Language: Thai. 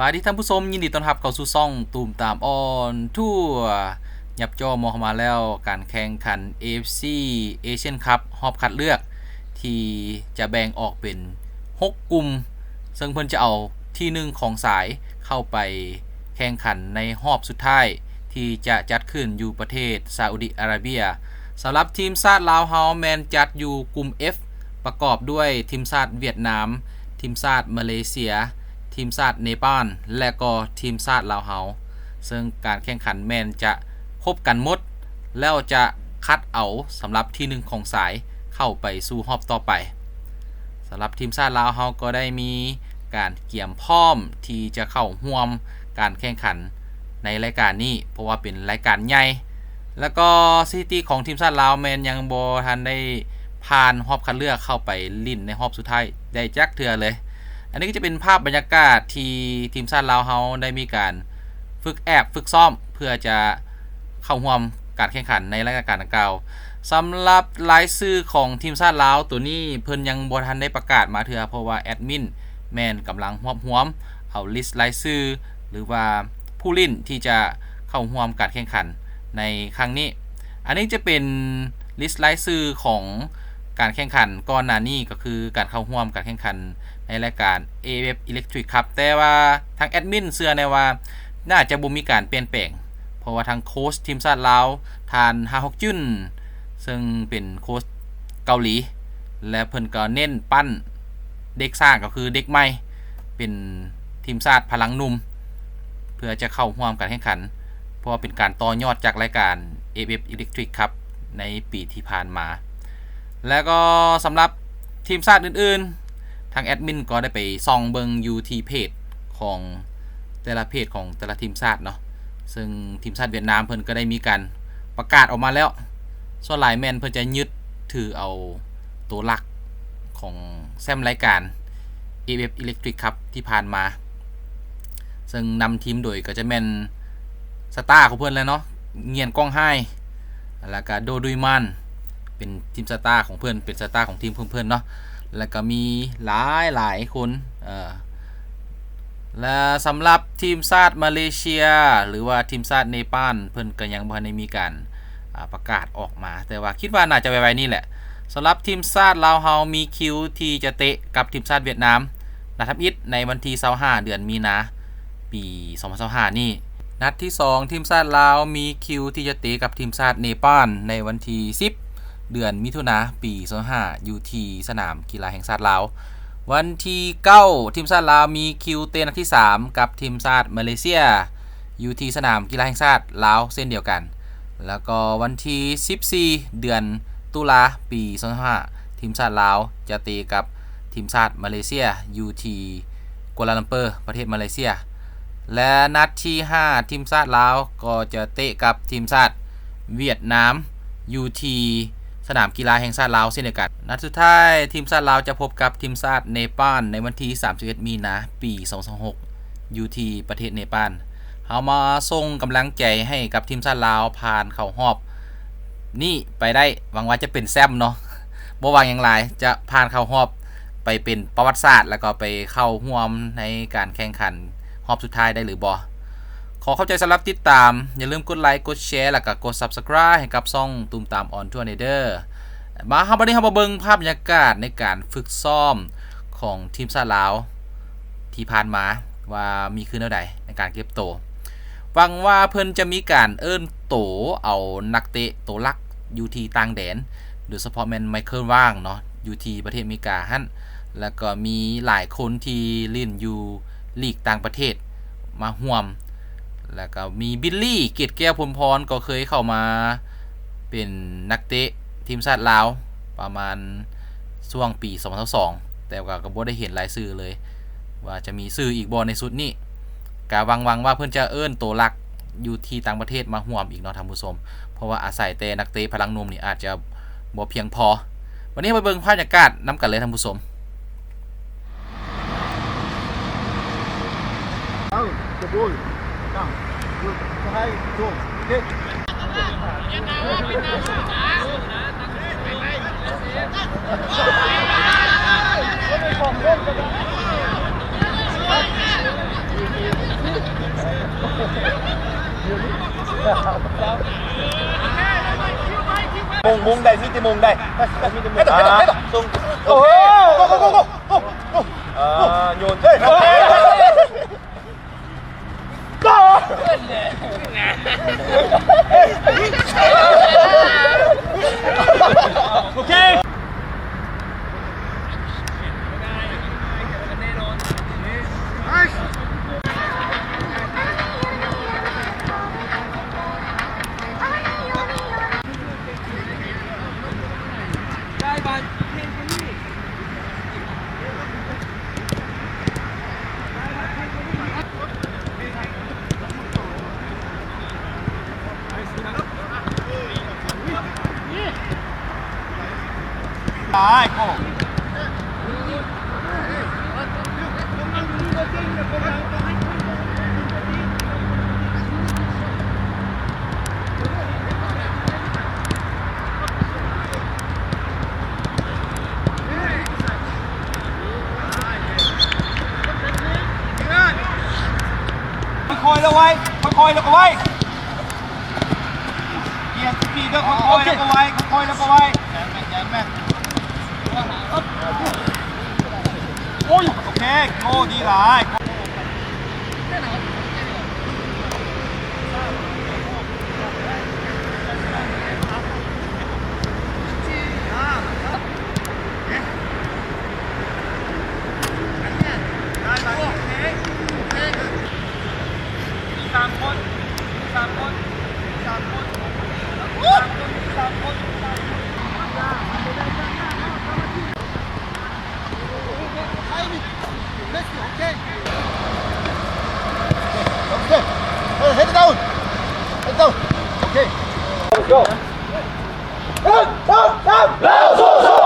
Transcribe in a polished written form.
ายดีท่านผู้ชมยินดีต้อนรับเข้าสู่ช่องตูมตามออนทั่วยับจอมอเข้ามาแล้วการแข่งขัน AFC Asian Cup รอบคัดเลือกที่จะแบ่งออกเป็น6กลุ่มซึ่งเพิ่นจะเอาที่1ของสายเข้าไปแข่งขันในรอบสุดท้ายที่จะจัดขึ้นอยู่ประเทศซาอุดิอาระเบียสำหรับทีมชาติลาวเฮาแมนจัดอยู่กลุ่ม F ประกอบด้วยทีมชาติเวียดนามทีมชาติมาเลเซียทีมชาติเนปาลและก็ทีมชาติลาวเฮาซึ่งการแข่งขันแมนจะพบกันหมดแล้วจะคัดเอาสำหรับที่1ของสายเข้าไปสู่รอบต่อไปสำหรับทีมชาติลาวเฮาก็ได้มีการเตรียมพร้อมที่จะเข้าร่วมการแข่งขันในรายการนี้เพราะว่าเป็นรายการใหญ่แล้วก็สถิติของทีมชาติลาวแมนยังบ่ทันได้ผ่านรอบคัดเลือกเข้าไปลิ้นในรอบสุดท้ายได้จักเทื่อเลยอันนี้ก็จะเป็นภาพบรรยากาศที่ทีมชาติลาวเฮาได้มีการฝึกซ้อมเพื่อจะเข้าร่วมการแข่งขันในรายการดังกล่าวสำหรับรายชื่อของทีมชาติลาวตัวนี้เพิ่นยังบ่ทันได้ประกาศมาเทื่อเพราะว่าแอดมินแม่นกำลังรวบรวมเอาลิสต์รายชื่อหรือว่าผู้เล่นที่จะเข้าร่วมการแข่งขันในครั้งนี้อันนี้จะเป็นลิสต์รายชื่อของการแข่งขันก่อนหน้านี้ก็คือการเข้าร่วมการแข่งขันในรายการ AFF Electric Cup แต่ว่าทางแอดมินเชื่อในว่าน่าจะบ่มีการเปลี่ยนแปลงเพราะว่าทางโค้ชทีมชาติลาวทานฮาฮกจุนซึ่งเป็นโค้ชเกาหลีและเพิ่นก็เน้นปั้นเด็กสร้างก็คือเด็กใหม่เป็นทีมชาติพลังหนุ่มเพื่อจะเข้าร่วมการแข่งขันเพราะว่าเป็นการต่อยอดจากรายการ AFF Electric Cup ในปีที่ผ่านมาแล้วก็สำหรับทีมชาติอื่นๆทางแอดมินก็ได้ไปส่องเบิงอยู่ที่เพจของแต่ละเพจของแต่ละทีมชาติเนาะซึ่งทีมชาติเวียดนามเพิ่นก็ได้มีการประกาศออกมาแล้วส่วนหลายแมนเพิ่นจะยึดถือเอาตัวหลักของแซมรายการ AFF Electric Cup ที่ผ่านมาซึ่งนำทีมโดยก็จะแม่นสตาร์ของเพิ่นแล้วเนาะเงียนก้องไห้แล้วก็โดดุยมันเป็นทีมสตาร์ของเพื่อนเป็นสตาร์ของทีมเพื่อนๆเนาะแล้วก็มีหลายคนและสำหรับทีมชาติมาเลเซียหรือว่าทีมชาติเนปาลเพิ่นก็ยังบ่ทันได้มีการประกาศออกมาแต่ว่าคิดว่าน่าจะไวๆนี่แหละสำหรับทีมชาติลาวเฮามีคิวที่จะเตะกับทีมชาติเวียดนามนัดทับอิฐในวันที่25เดือนมีนาปี2025นี่นัดที่2ทีมชาติลาวมีคิวที่จะเตะกับทีมชาติเนปาลในวันที่10เดือนมิถุนายนปี25อยู่ที่สนามกีฬาแห่งชาติลาววันที่9ทีมชาติลาวมีคิวเตะนัดที่3กับทีมชาติมาเลเซียอยู่ที่สนามกีฬาแห่งชาติลาวเส้นเดียวกันแล้วก็วันที่14เดือนตุลาปี25ทีมชาติลาวจะเตะกับทีมชาติมาเลเซียอยู่ที่กัวลาลัมเปอร์ประเทศมาเลเซียและนัดที่5ทีมชาติลาวก็จะเตะกับทีมชาติเวียดนามอยู่ที่สนามกีฬาแห่งชาติลาวเช่นเดียวกันนัดสุดท้ายทีมชาติลาวจะพบกับทีมชาติเนปาลในวันที่31มีนาปี2026อยู่ที่ประเทศเนปาลเฮามาส่งกำลังใจให้กับทีมชาติลาวผ่านเข้ารอบนี่ไปได้หวังว่าจะเป็นแซมเนาะบ่หวังอย่างไรจะผ่านเข้ารอบไปเป็นประวัติศาสตร์แล้วก็ไปเข้าร่วมในการแข่งขันรอบสุดท้ายได้หรือบ่ขอเข้าใจสำหรับติดตามอย่าลืมกดไลค์กดแชร์แล้วก็กด Subscribe ให้กับช่องตูมตามออนทัวร์เนเดอร์มาครับวันนี้เรามาเบิ่งภาพบรรยากาศในการฝึกซ้อมของทีมชาติลาวที่ผ่านมาว่ามีขึ้นเท่าใดในการเก็บโตหวังว่าเพิ่นจะมีการเอิ้นโตเอานักเตะโตหลักอยู่ที่ต่างแดนโดยเฉพาะแมนไมเคิลว่างเนาะอยู่ที่ประเทศอเมริกาหั่นแล้วก็มีหลายคนที่เล่นอยู่ลีกต่างประเทศมาร่วมแล้วก็มีบิลลี่เกียรติแก้วพลพรก็เคยเข้ามาเป็นนักเตะทีมชาติลาวประมาณช่วงปี2022แต่ก็บ่ได้เห็นรายชื่อเลยว่าจะมีชื่ออีกบ่ในสุดนี้ก็หวังว่าเพิ่นจะเอิ้นตัวหลักอยู่ที่ต่างประเทศมาร่วมอีกเนาะท่านผู้ชมเพราะว่าอาศัยแต่นักเตะพลังหนุ่มนี่อาจจะบ่เพียงพอวันนี้ไปเบิ่งภาพบรรยากาศนำกันเลยท่านผู้ชมhai chuông hết มุงได้มิติมุงได้มิติมุงส่งโอเคโยนโอเคได้โก้ค่อยๆแล้วไว้ค่อยๆแล้วก็ไว้เกียร์ปีก็ค่อยๆแล้วก็ไว้ค่อยๆแล้วก็ไว้โอ้ยโอเคโก้ดีหลายOkay. Head down. Head down. Okay. Go. Down, down, down.